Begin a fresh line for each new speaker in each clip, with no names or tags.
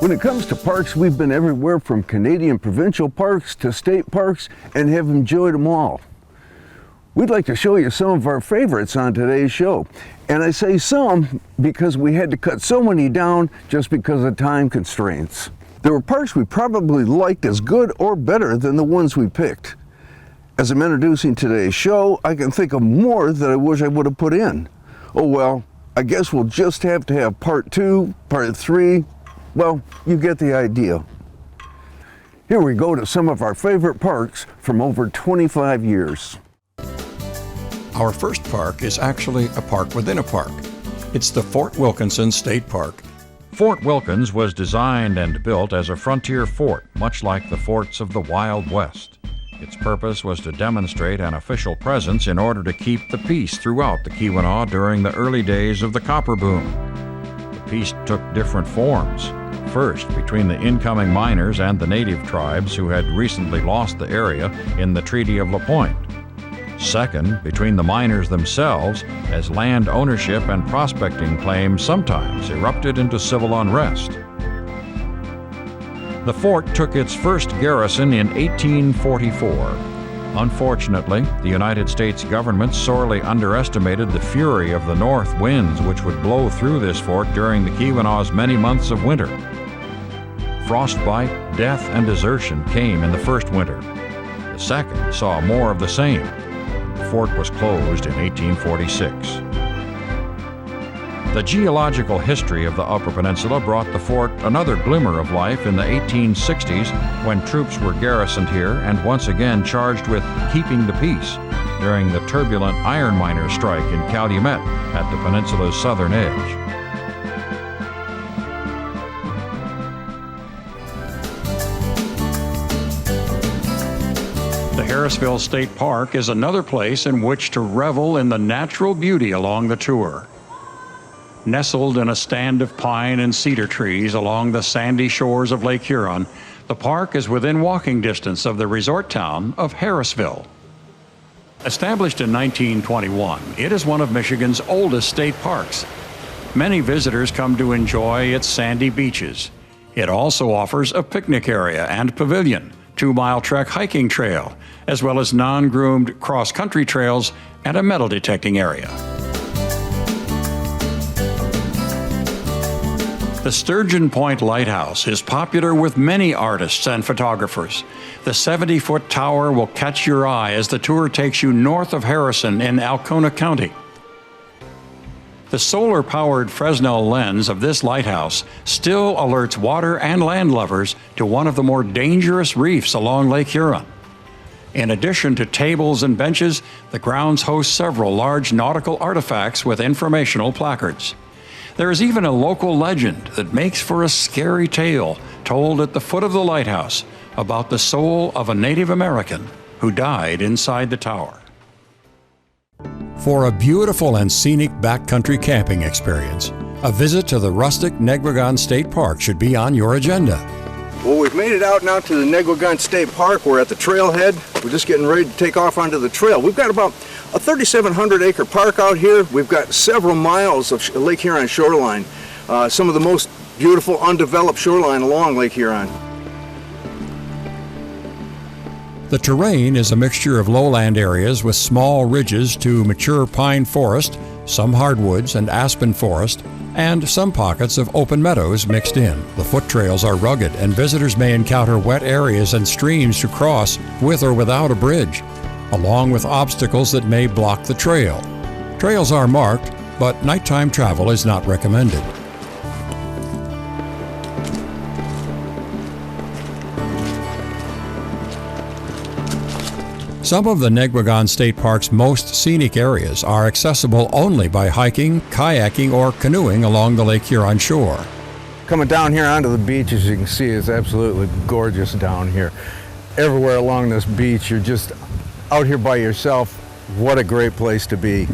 When it comes to parks, we've been everywhere from Canadian provincial parks to state parks and have enjoyed them all. We'd like to show you some of our favorites on today's show. And I say some because we had to cut so many down just because of time constraints. There were parks we probably liked as good or better than the ones we picked. As I'm introducing today's show, I can think of more that I wish I would have put in. Oh well, I guess we'll just have to have part 2, part 3. Well, you get the idea. Here we go to some of our favorite parks from over 25 years.
Our first park is actually a park within a park. It's the Fort Wilkinson State Park.
Fort Wilkins was designed and built as a frontier fort, much like the forts of the Wild West. Its purpose was to demonstrate an official presence in order to keep the peace throughout the Keweenaw during the early days of the copper boom. The peace took different forms. First, between the incoming miners and the native tribes who had recently lost the area in the Treaty of La Pointe. Second, between the miners themselves, as land ownership and prospecting claims sometimes erupted into civil unrest. The fort took its first garrison in 1844. Unfortunately, the United States government sorely underestimated the fury of the north winds which would blow through this fort during the Keweenaw's many months of winter. Frostbite, death, and desertion came in the first winter. The second saw more of the same. The fort was closed in 1846. The geological history of the Upper Peninsula brought the fort another glimmer of life in the 1860s when troops were garrisoned here and once again charged with keeping the peace during the turbulent iron miners' strike in Calumet at the peninsula's southern edge. Harrisville State Park is another place in which to revel in the natural beauty along the tour. Nestled in a stand of pine and cedar trees along the sandy shores of Lake Huron, the park is within walking distance of the resort town of Harrisville. Established in 1921, it is one of Michigan's oldest state parks. Many visitors come to enjoy its sandy beaches. It also offers a picnic area and pavilion, 2-mile trek hiking trail, as well as non-groomed cross-country trails and a metal detecting area. The Sturgeon Point Lighthouse is popular with many artists and photographers. The 70-foot tower will catch your eye as the tour takes you north of Harrison in Alcona County. The solar-powered Fresnel lens of this lighthouse still alerts water and land lovers to one of the more dangerous reefs along Lake Huron. In addition to tables and benches, the grounds host several large nautical artifacts with informational placards. There is even a local legend that makes for a scary tale told at the foot of the lighthouse about the soul of a Native American who died inside the tower.
For a beautiful and scenic backcountry camping experience, a visit to the rustic Negwagon State Park should be on your agenda.
Well, we've made it out now to the Negwagon State Park. We're at the trailhead. We're just getting ready to take off onto the trail. We've got about a 3,700 acre park out here. We've got several miles of Lake Huron shoreline. Some of the most beautiful undeveloped shoreline along Lake Huron.
The terrain is a mixture of lowland areas with small ridges to mature pine forest, some hardwoods and aspen forest, and some pockets of open meadows mixed in. The foot trails are rugged and visitors may encounter wet areas and streams to cross with or without a bridge, along with obstacles that may block the trail. Trails are marked, but nighttime travel is not recommended. Some of the Negwagon State Park's most scenic areas are accessible only by hiking, kayaking, or canoeing along the Lake Huron shore.
Coming down here onto the beach, as you can see, is absolutely gorgeous down here. Everywhere along this beach, you're just out here by yourself. What a great place to be.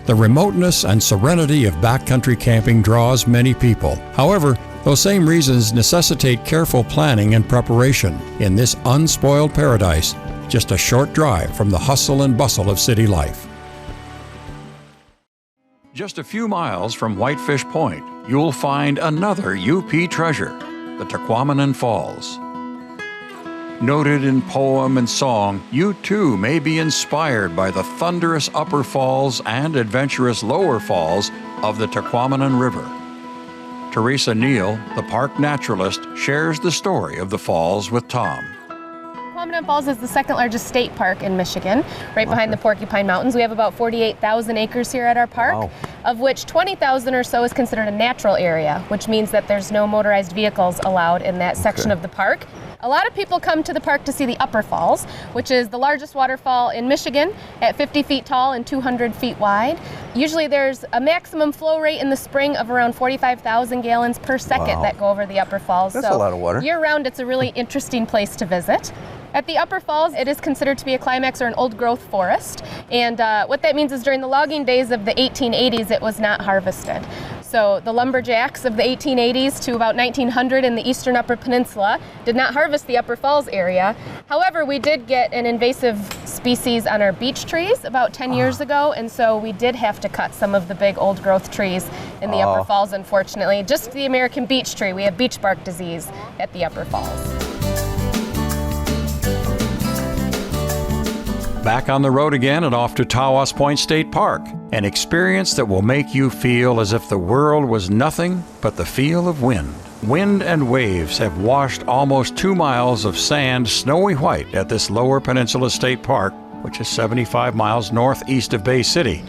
The remoteness and serenity of backcountry camping draws many people. However, those same reasons necessitate careful planning and preparation in this unspoiled paradise, just a short drive from the hustle and bustle of city life.
Just a few miles from Whitefish Point, you'll find another UP treasure, the Tequamanon Falls. Noted in poem and song, you too may be inspired by the thunderous upper falls and adventurous lower falls of the Tequamanon River. Teresa Neal, the park naturalist, shares the story of the falls with Tom.
Tequamanon Falls is the second largest state park in Michigan, right behind the Porcupine Mountains. We have about 48,000 acres here at our park, of which 20,000 or so is considered a natural area, which means that there's no motorized vehicles allowed in that section of the park. A lot of people come to the park to see the Upper Falls, which is the largest waterfall in Michigan at 50 feet tall and 200 feet wide. Usually there's a maximum flow rate in the spring of around 45,000 gallons per second that go over the Upper Falls.
That's a lot of water.
Year-round, it's a really interesting place to visit. At the Upper Falls, it is considered to be a climax or an old-growth forest, and what that means is during the logging days of the 1880s, it was not harvested. So the lumberjacks of the 1880s to about 1900 in the eastern Upper Peninsula did not harvest the Upper Falls area. However, we did get an invasive species on our beech trees about 10 years ago, and so we did have to cut some of the big old-growth trees in the Upper Falls, unfortunately. Just the American beech tree. We have beech bark disease at the Upper Falls.
Back on the road again and off to Tawas Point State Park, an experience that will make you feel as if the world was nothing but the feel of wind. Wind and waves have washed almost 2 miles of sand snowy white at this Lower Peninsula State Park, which is 75 miles northeast of Bay City.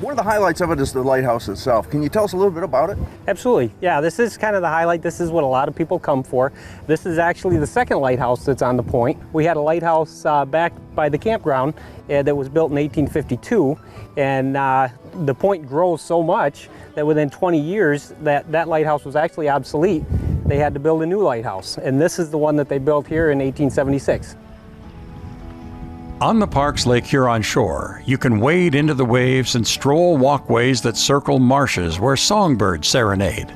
One of the highlights of it is the lighthouse itself. Can you tell us a little bit about it?
Absolutely. Yeah, this is kind of the highlight. This is what a lot of people come for. This is actually the second lighthouse that's on the point. We had a lighthouse back by the campground that was built in 1852, and the point grows so much that within 20 years that lighthouse was actually obsolete. They had to build a new lighthouse, and this is the one that they built here in 1876.
On the park's Lake Huron shore, you can wade into the waves and stroll walkways that circle marshes where songbirds serenade.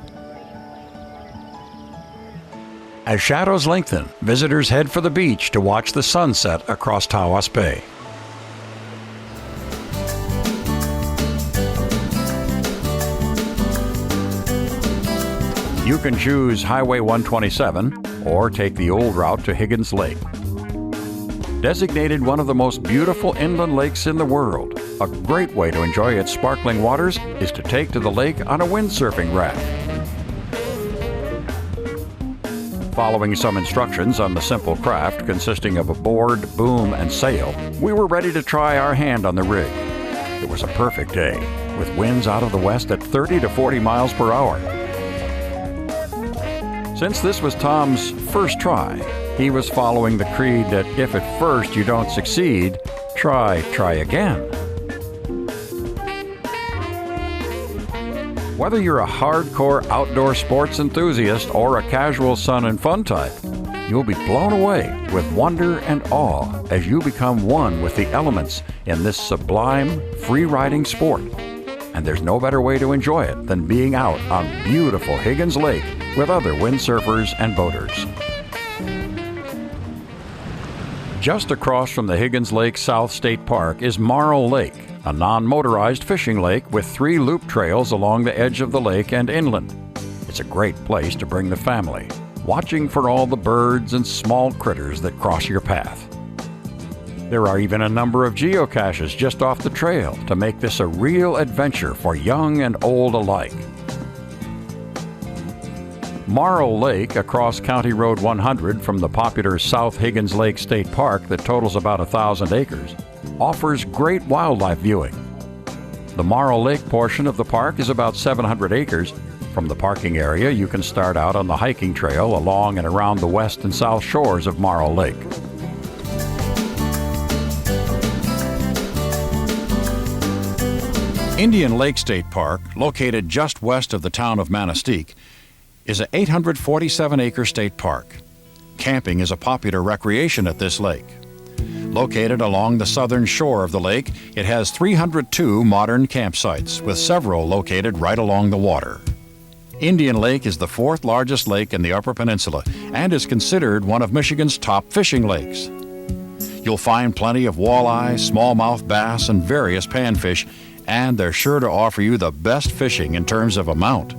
As shadows lengthen, visitors head for the beach to watch the sunset across Tawas Bay. You can choose Highway 127 or take the old route to Higgins Lake. Designated one of the most beautiful inland lakes in the world, a great way to enjoy its sparkling waters is to take to the lake on a windsurfing raft. Following some instructions on the simple craft consisting of a board, boom, and sail, we were ready to try our hand on the rig. It was a perfect day, with winds out of the west at 30 to 40 miles per hour. Since this was Tom's first try, he was following the creed that if at first you don't succeed, try again. Whether you're a hardcore outdoor sports enthusiast or a casual sun and fun type, you'll be blown away with wonder and awe as you become one with the elements in this sublime, free-riding sport. And there's no better way to enjoy it than being out on beautiful Higgins Lake with other windsurfers and boaters. Just across from the Higgins Lake South State Park is Marl Lake, a non-motorized fishing lake with 3 loop trails along the edge of the lake and inland. It's a great place to bring the family, watching for all the birds and small critters that cross your path. There are even a number of geocaches just off the trail to make this a real adventure for young and old alike. Marl Lake, across County Road 100 from the popular South Higgins Lake State Park that totals about 1,000 acres, offers great wildlife viewing. The Marl Lake portion of the park is about 700 acres. From the parking area, you can start out on the hiking trail along and around the west and south shores of Marl Lake. Indian Lake State Park, located just west of the town of Manistee, is an 847-acre state park. Camping is a popular recreation at this lake. Located along the southern shore of the lake, it has 302 modern campsites, with several located right along the water. Indian Lake is the 4th largest lake in the Upper Peninsula and is considered one of Michigan's top fishing lakes. You'll find plenty of walleye, smallmouth bass, and various panfish, and they're sure to offer you the best fishing in terms of amount.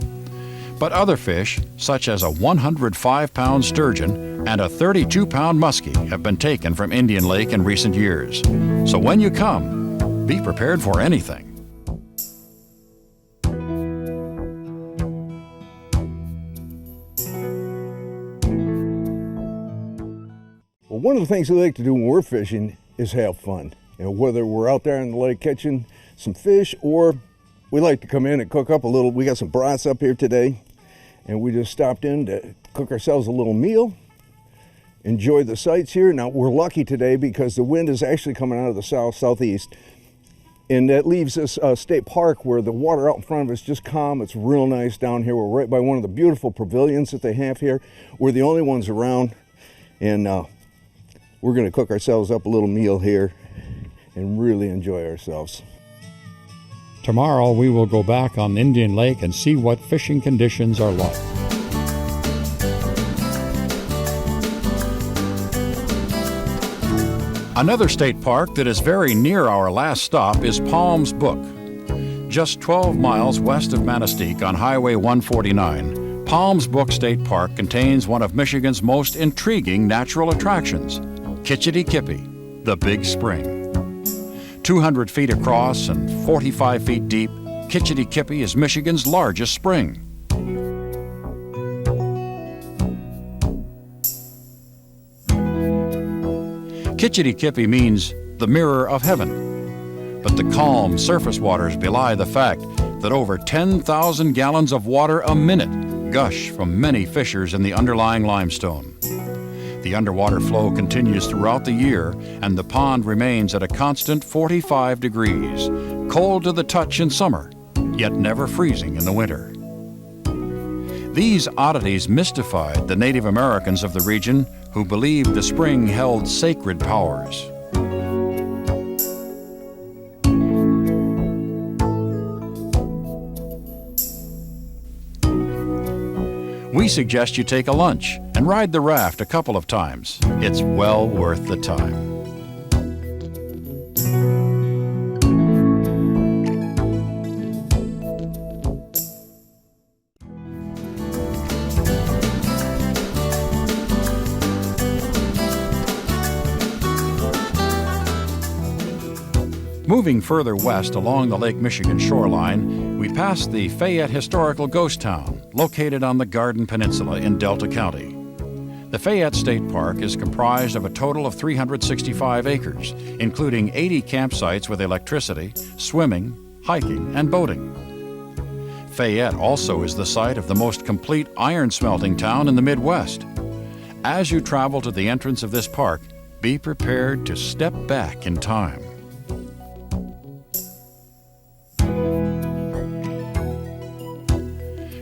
But other fish, such as a 105-pound sturgeon and a 32-pound muskie, have been taken from Indian Lake in recent years. So when you come, be prepared for anything.
Well, one of the things we like to do when we're fishing is have fun. Whether we're out there in the lake catching some fish, or we like to come in and cook up a little. We got some brats up here today, and we just stopped in to cook ourselves a little meal, enjoy the sights here. Now, we're lucky today because the wind is actually coming out of the southeast, and that leaves us state park where the water out in front of us is just calm. It's real nice down here. We're right by one of the beautiful pavilions that they have here. We're the only ones around, and we're going to cook ourselves up a little meal here and really enjoy ourselves.
Tomorrow we will go back on Indian Lake and see what fishing conditions are like.
Another state park that is very near our last stop is Palms Brook. Just 12 miles west of Manistee on Highway 149, Palms Brook State Park contains one of Michigan's most intriguing natural attractions, Kitchity Kippy, the Big Spring. 200 feet across and 45 feet deep, Kitchity Kippy is Michigan's largest spring. Kitchity Kippy means the mirror of heaven, but the calm surface waters belie the fact that over 10,000 gallons of water a minute gush from many fissures in the underlying limestone. The underwater flow continues throughout the year, and the pond remains at a constant 45 degrees, cold to the touch in summer, yet never freezing in the winter. These oddities mystified the Native Americans of the region, who believed the spring held sacred powers. We suggest you take a lunch and ride the raft a couple of times. It's well worth the time. Moving further west along the Lake Michigan shoreline, we pass the Fayette Historical Ghost Town, located on the Garden Peninsula in Delta County. The Fayette State Park is comprised of a total of 365 acres, including 80 campsites with electricity, swimming, hiking, and boating. Fayette also is the site of the most complete iron smelting town in the Midwest. As you travel to the entrance of this park, be prepared to step back in time.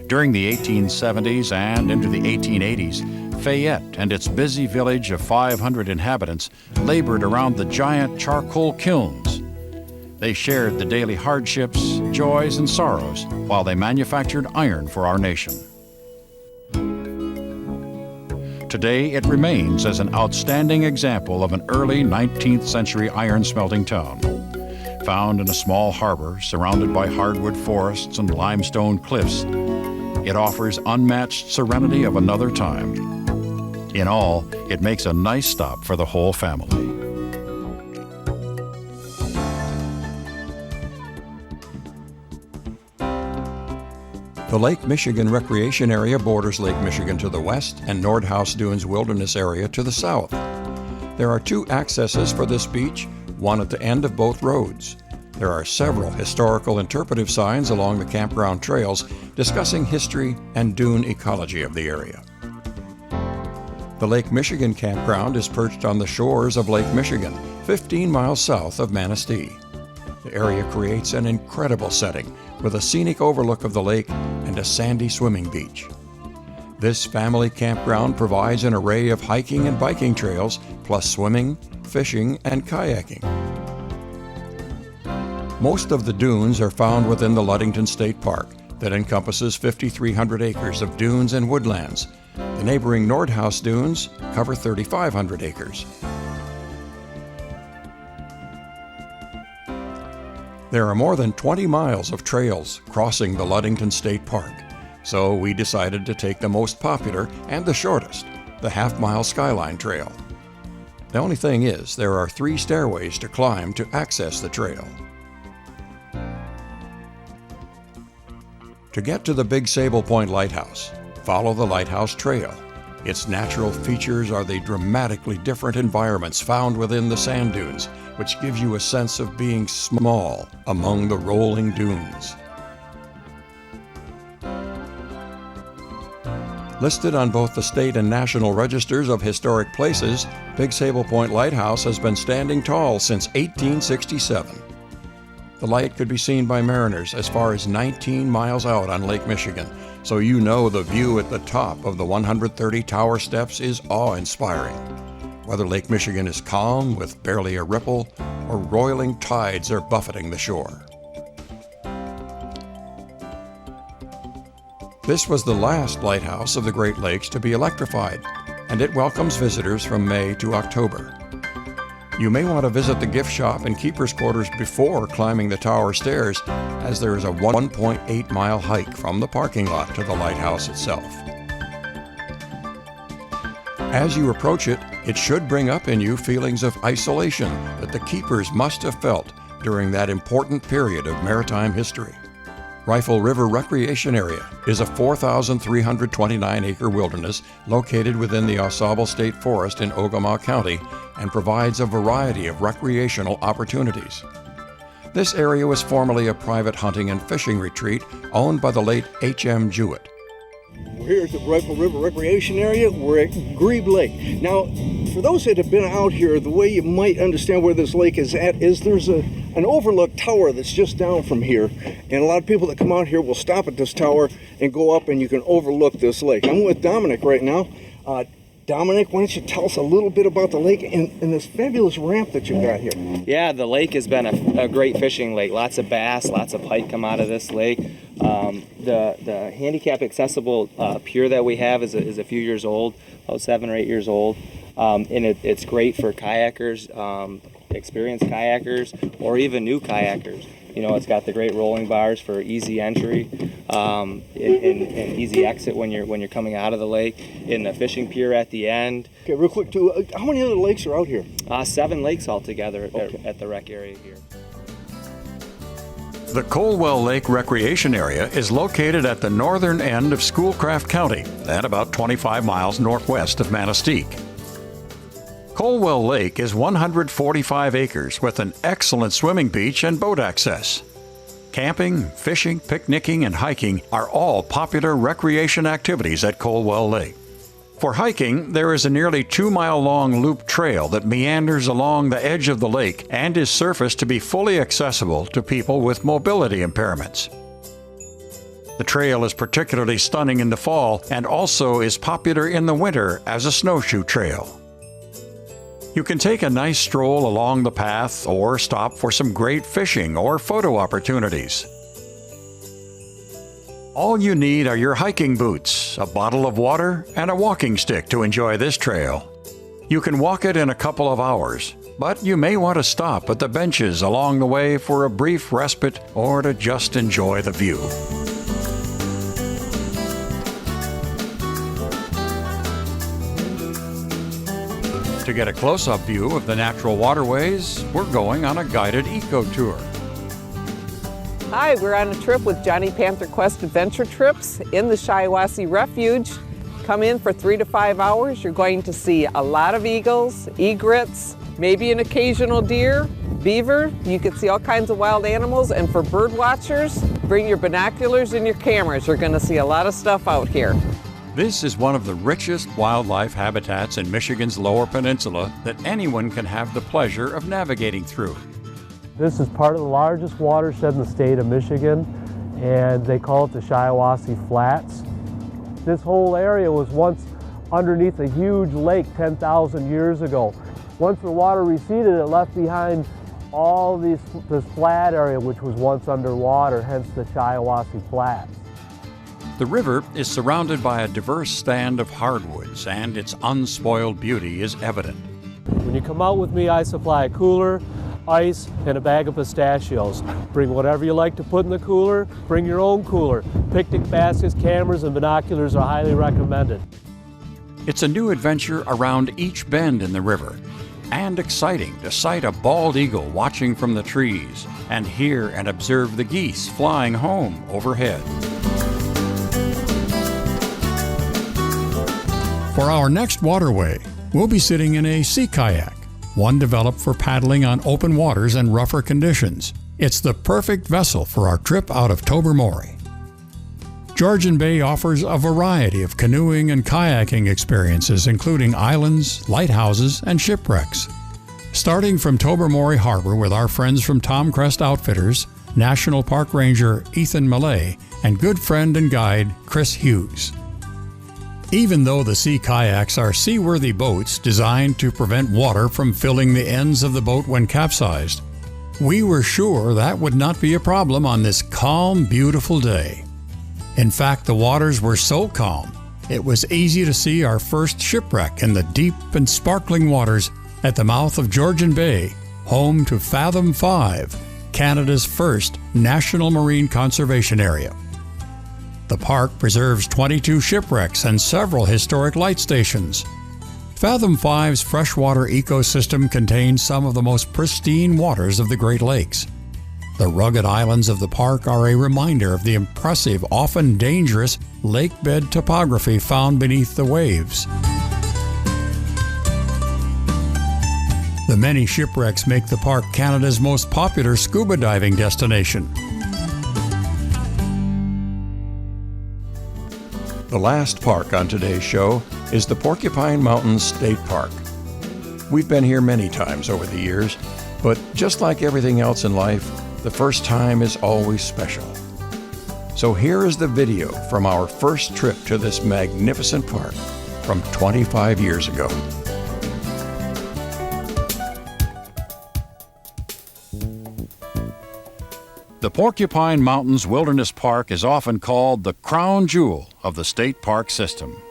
During the 1870s and into the 1880s, Fayette and its busy village of 500 inhabitants labored around the giant charcoal kilns. They shared the daily hardships, joys, and sorrows while they manufactured iron for our nation. Today, it remains as an outstanding example of an early 19th century iron smelting town. Found in a small harbor surrounded by hardwood forests and limestone cliffs, it offers unmatched serenity of another time. In all, it makes a nice stop for the whole family.
The Lake Michigan Recreation Area borders Lake Michigan to the west and Nordhaus Dunes Wilderness Area to the south. There are two accesses for this beach, one at the end of both roads. There are several historical interpretive signs along the campground trails discussing history and dune ecology of the area. The Lake Michigan campground is perched on the shores of Lake Michigan, 15 miles south of Manistee. The area creates an incredible setting with a scenic overlook of the lake and a sandy swimming beach. This family campground provides an array of hiking and biking trails, plus swimming, fishing, and kayaking. Most of the dunes are found within the Ludington State Park that encompasses 5,300 acres of dunes and woodlands. The neighboring Nordhaus Dunes cover 3,500 acres. There are more than 20 miles of trails crossing the Ludington State Park, so we decided to take the most popular and the shortest, the half-mile Skyline Trail. The only thing is, there are 3 stairways to climb to access the trail. To get to the Big Sable Point Lighthouse, follow the Lighthouse Trail. Its natural features are the dramatically different environments found within the sand dunes, which gives you a sense of being small among the rolling dunes. Listed on both the state and national registers of historic places, Big Sable Point Lighthouse has been standing tall since 1867. The light could be seen by mariners as far as 19 miles out on Lake Michigan, so you know the view at the top of the 130 tower steps is awe-inspiring. Whether Lake Michigan is calm with barely a ripple, or roiling tides are buffeting the shore. This was the last lighthouse of the Great Lakes to be electrified, and it welcomes visitors from May to October. You may want to visit the gift shop and keeper's quarters before climbing the tower stairs, as there is a 1.8-mile hike from the parking lot to the lighthouse itself. As you approach it, it should bring up in you feelings of isolation that the keepers must have felt during that important period of maritime history. Rifle River Recreation Area is a 4,329-acre wilderness located within the AuSable State Forest in Ogemaw County and provides a variety of recreational opportunities. This area was formerly a private hunting and fishing retreat owned by the late H.M. Jewett.
We're here at the Rifle River Recreation Area. We're at Grebe Lake. Now, for those that have been out here, the way you might understand where this lake is at is there's an overlook tower that's just down from here. And a lot of people that come out here will stop at this tower and go up and you can overlook this lake. I'm with Dominic right now. Dominic, why don't you tell us a little bit about the lake and this fabulous ramp that you've got here?
Yeah, the lake has been a great fishing lake. Lots of bass, lots of pike come out of this lake. The handicap accessible pier that we have is a few years old, about 7 or 8 years old. And it's great for kayakers, experienced kayakers, or even new kayakers. You know, it's got the great rolling bars for easy entry and easy exit when you're coming out of the lake. In the fishing pier at the end.
Okay, real quick too, how many other lakes are out here?
7 lakes altogether at the rec area here.
The Colwell Lake Recreation Area is located at the northern end of Schoolcraft County, at about 25 miles northwest of Manistee. Colwell Lake is 145 acres with an excellent swimming beach and boat access. Camping, fishing, picnicking, and hiking are all popular recreation activities at Colwell Lake. For hiking, there is a nearly 2-mile-long loop trail that meanders along the edge of the lake and is surfaced to be fully accessible to people with mobility impairments. The trail is particularly stunning in the fall and also is popular in the winter as a snowshoe trail. You can take a nice stroll along the path or stop for some great fishing or photo opportunities. All you need are your hiking boots, a bottle of water, and a walking stick to enjoy this trail. You can walk it in a couple of hours, but you may want to stop at the benches along the way for a brief respite or to just enjoy the view. To get a close-up view of the natural waterways, we're going on a guided eco-tour.
Hi, we're on a trip with Johnny Panther Quest Adventure Trips in the Shiawassee Refuge. Come in for 3 to 5 hours. You're going to see a lot of eagles, egrets, maybe an occasional deer, beaver. You can see all kinds of wild animals. And for bird watchers, bring your binoculars and your cameras. You're going to see a lot of stuff out here.
This is one of the richest wildlife habitats in Michigan's Lower Peninsula that anyone can have the pleasure of navigating through.
This is part of the largest watershed in the state of Michigan, and they call it the Shiawassee Flats. This whole area was once underneath a huge lake 10,000 years ago. Once the water receded, it left behind all this flat area which was once underwater, hence the Shiawassee Flats.
The river is surrounded by a diverse stand of hardwoods, and its unspoiled beauty is evident.
When you come out with me, I supply a cooler, ice, and a bag of pistachios. Bring whatever you like to put in the cooler. Bring your own cooler. Picnic baskets, cameras, and binoculars are highly recommended.
It's a new adventure around each bend in the river, and exciting to sight a bald eagle watching from the trees and hear and observe the geese flying home overhead. For our next waterway, we'll be sitting in a sea kayak, one developed for paddling on open waters and rougher conditions. It's the perfect vessel for our trip out of Tobermory. Georgian Bay offers a variety of canoeing and kayaking experiences, including islands, lighthouses, and shipwrecks. Starting from Tobermory Harbor with our friends from Tom Crest Outfitters, National Park Ranger Ethan Millay, and good friend and guide Chris Hughes. Even though the sea kayaks are seaworthy boats designed to prevent water from filling the ends of the boat when capsized, we were sure that would not be a problem on this calm, beautiful day. In fact, the waters were so calm, it was easy to see our first shipwreck in the deep and sparkling waters at the mouth of Georgian Bay, home to Fathom 5, Canada's first National Marine Conservation Area. The park preserves 22 shipwrecks and several historic light stations. Fathom 5's freshwater ecosystem contains some of the most pristine waters of the Great Lakes. The rugged islands of the park are a reminder of the impressive, often dangerous, lake bed topography found beneath the waves. The many shipwrecks make the park Canada's most popular scuba diving destination. The last park on today's show is the Porcupine Mountains State Park. We've been here many times over the years, but just like everything else in life, the first time is always special. So here is the video from our first trip to this magnificent park from 25 years ago. The Porcupine Mountains Wilderness Park is often called the crown jewel of the state park system.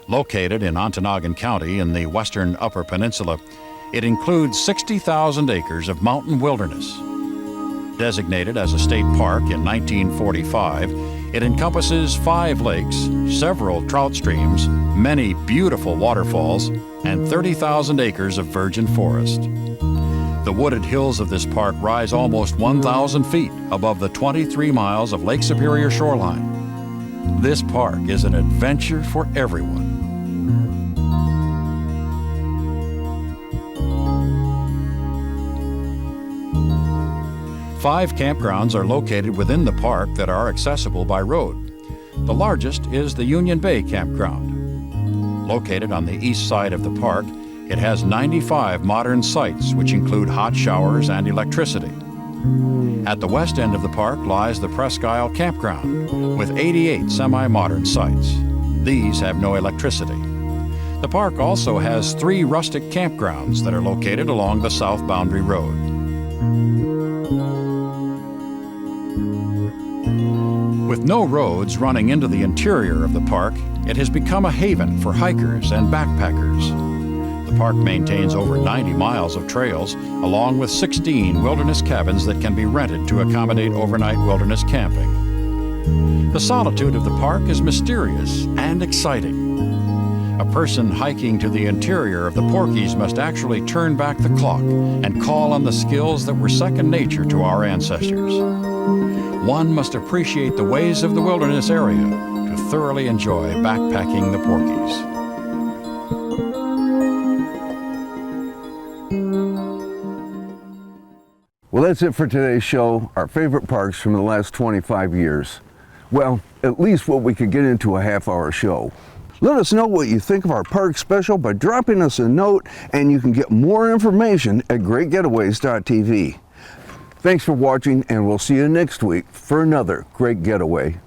Located in Ontonagon County in the western Upper Peninsula, it includes 60,000 acres of mountain wilderness. Designated as a state park in 1945, it encompasses 5 lakes, several trout streams, many beautiful waterfalls, and 30,000 acres of virgin forest. The wooded hills of this park rise almost 1,000 feet above the 23 miles of Lake Superior shoreline. This park is an adventure for everyone. Five campgrounds are located within the park that are accessible by road. The largest is the Union Bay Campground. Located on the east side of the park, it has 95 modern sites, which include hot showers and electricity. At the west end of the park lies the Presque Isle Campground, with 88 semi-modern sites. These have no electricity. The park also has 3 rustic campgrounds that are located along the South Boundary Road. With no roads running into the interior of the park, it has become a haven for hikers and backpackers. The park maintains over 90 miles of trails, along with 16 wilderness cabins that can be rented to accommodate overnight wilderness camping. The solitude of the park is mysterious and exciting. A person hiking to the interior of the Porkies must actually turn back the clock and call on the skills that were second nature to our ancestors. One must appreciate the ways of the wilderness area to thoroughly enjoy backpacking the Porkies.
Well, that's it for today's show, our favorite parks from the last 25 years. Well, at least what we could get into a half-hour show. Let us know what you think of our park special by dropping us a note, and you can get more information at greatgetaways.tv. Thanks for watching, and we'll see you next week for another Great Getaway.